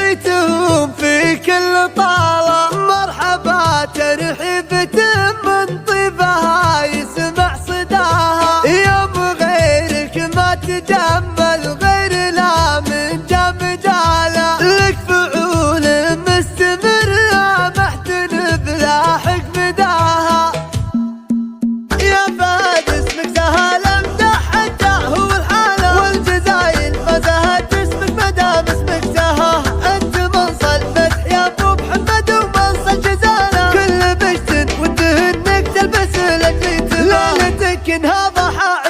لقيتهم في كل طالة، مرحبا ترحيبة من طيبها يسمع صداها، يوم غيرك ما تجمل غير لا من جمجاله، لك فعول مستمرة محتن بلا حق مداها. يا فهد اسمك سهل امدح حتى هو الحالة، والجزايل ما زهت اسمك مدام اسمك سها، انت منصى المدح يا ابو محمد ومنصى الجزالة، كل بشت وده انك تلبس لك ليلتك انها ضحى